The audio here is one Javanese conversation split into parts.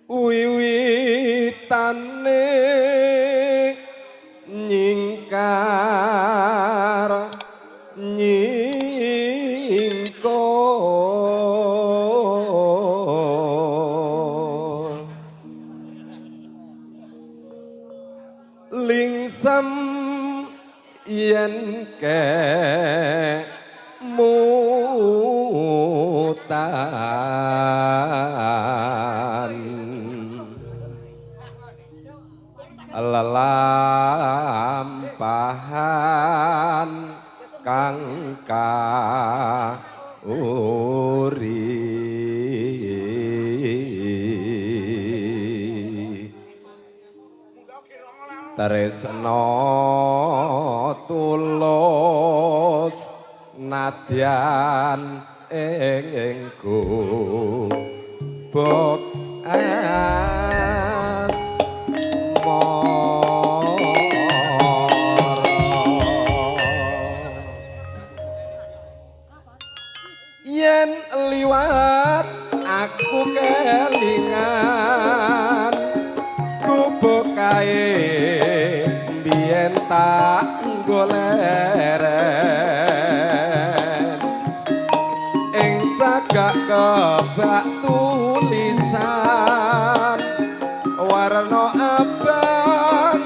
wiwitane nyingkar nyingkol lingsem yen mutan lelampahan kang kauri tresno tulus nadyan engku bok as yen liwat aku kelingan gubuk kae biyen tak goleren ing cagak kebak tulisan warna abang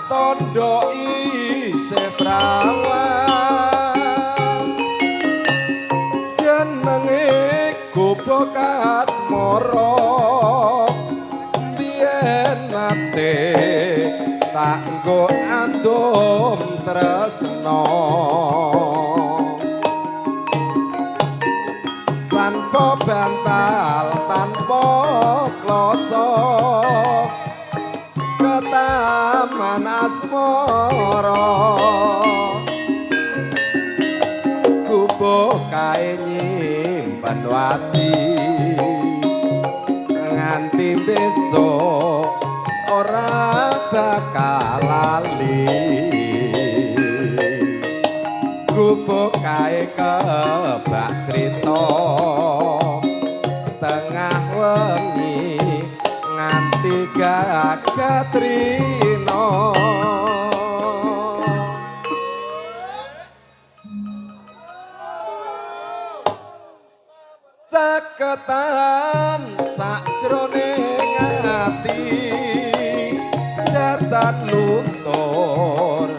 tondo isih prawan jenenge gubuk asmara biyen nate tak nggo andum tresno tanpa bantal tanpa kloso ke taman asmara gubuk kae nyimpen wati nganti besok ora bakal lali gubuk kae kebak crita tengah wengi nganti gagatrina caketan sakjroning ati datan luntur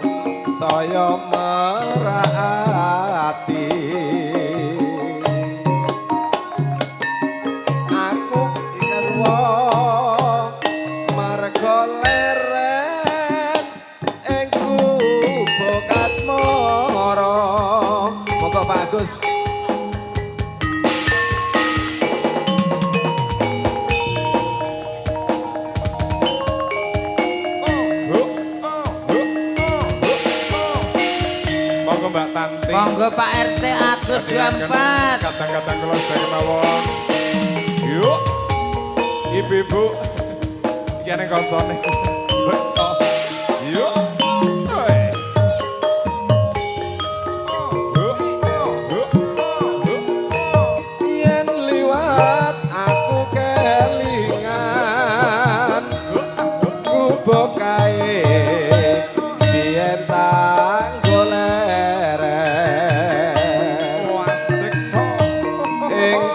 saya merati aku inerwa mergo leren ing gubuk asmara monggo Pak Agus. Mbak Tanti. Monggo Pak RT Agus 24. Kadang-kadang kula sedaya mawon. Yuk. Ibu-ibu. Iki ana kancane. Beksa. Yuk. Hei. Yen liwat aku kelingan gubuk kae biyen tak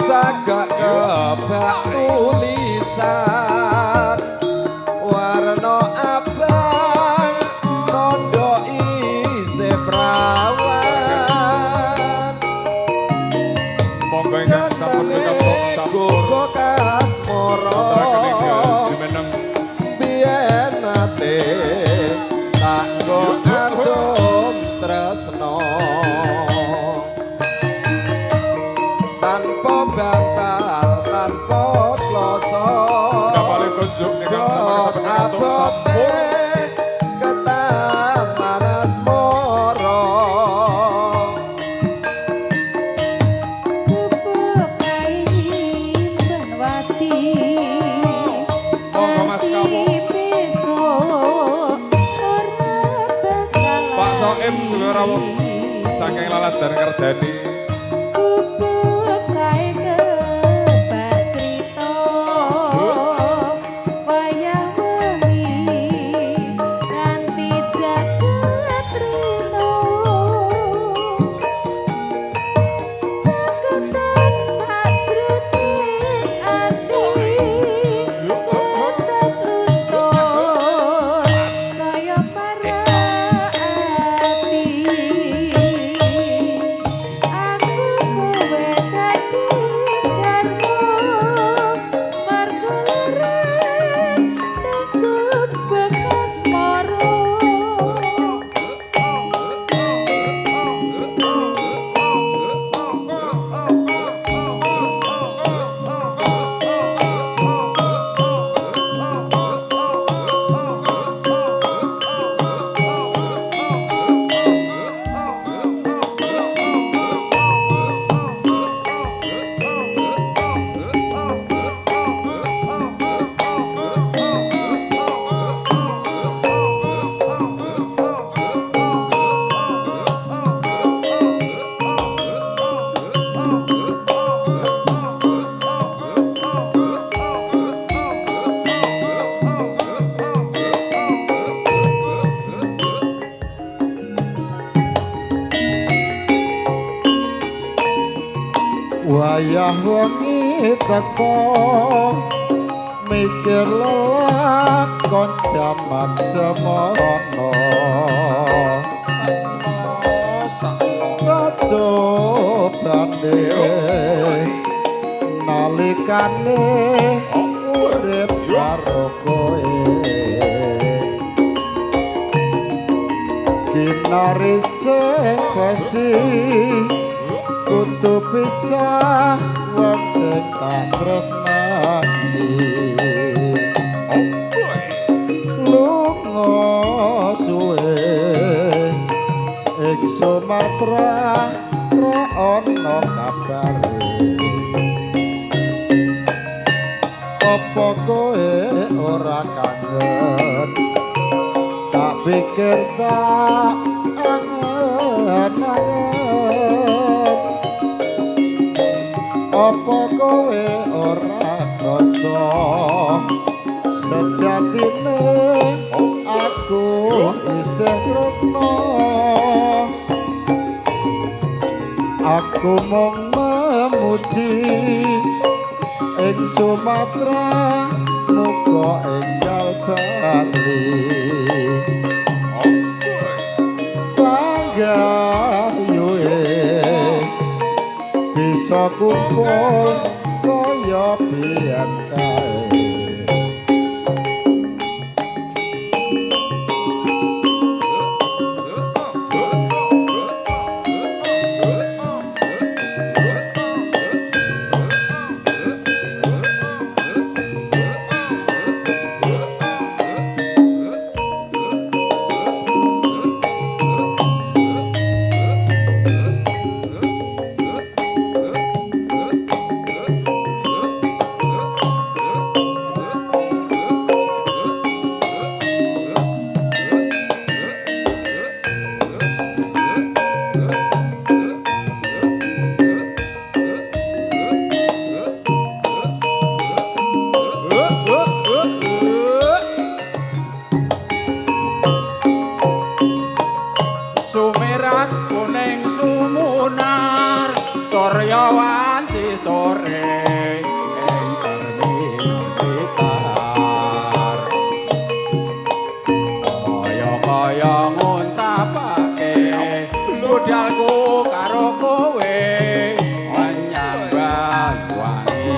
cagak kebak tulisan warna abang tondo isih prawan monggo ingkang sampun ketepuk gubuk asmara biyen nate tak nggo andum tresno tanpa bantal tanpa kloso kapale kunjuk ingkang sampun ketepuk sampun ke taman asmara gubuk kae nyimpen wati monggo Mas Kamu besok ora bakal Pak Soim Sugarawuh saking Laladan Kerdani gubuk kae kebak crita wayah wengi teko mikir lelakon jaman semono cobane nalikane urip karo kowe kinari sing pasti kudu pisah wong sing tak tresnani lunga suwe ing Sumatera ra ana kabare apa kowe ora kangen tak pikir tak angen-angen apa kowe ora krasa sejatine aku isih tresno aku mung memuji ing Sumatera muga enggal bali panggayuhe bisa kumpul kaya biyen kae Sumirat kuning sumunar Surya wanci sore ing terminal Blitar kaya nguntapake budalku karo kowe menyambut wangi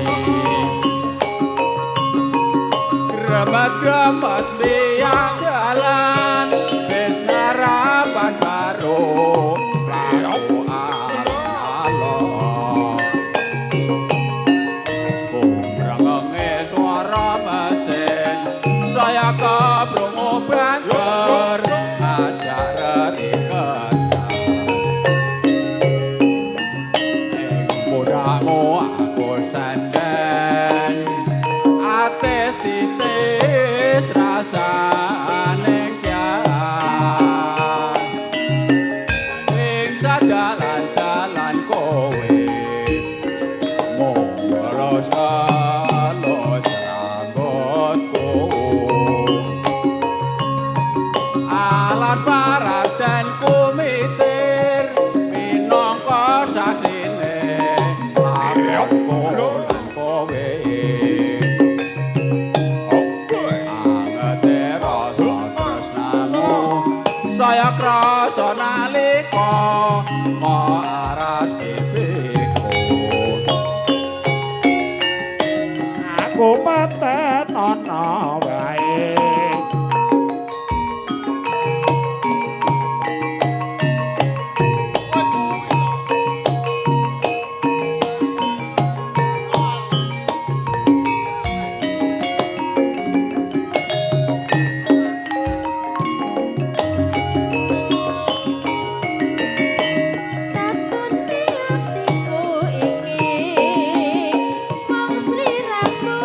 gremet-gremet biang dalan wis harapan baru laku alon-alon kumrengenge suara mesin saya kebrungu banter ajar iketan ing mudamu aku senden atis titis rasane kyan ing sadalan-dalan kowe mulus-mulus rambutku alat barat dan kumitir minangka saksine aku lan kowe angete rasa tresnamu saya krasa nalika aras pipiku aku paten ana wae Tatune atiku iki mung sliramu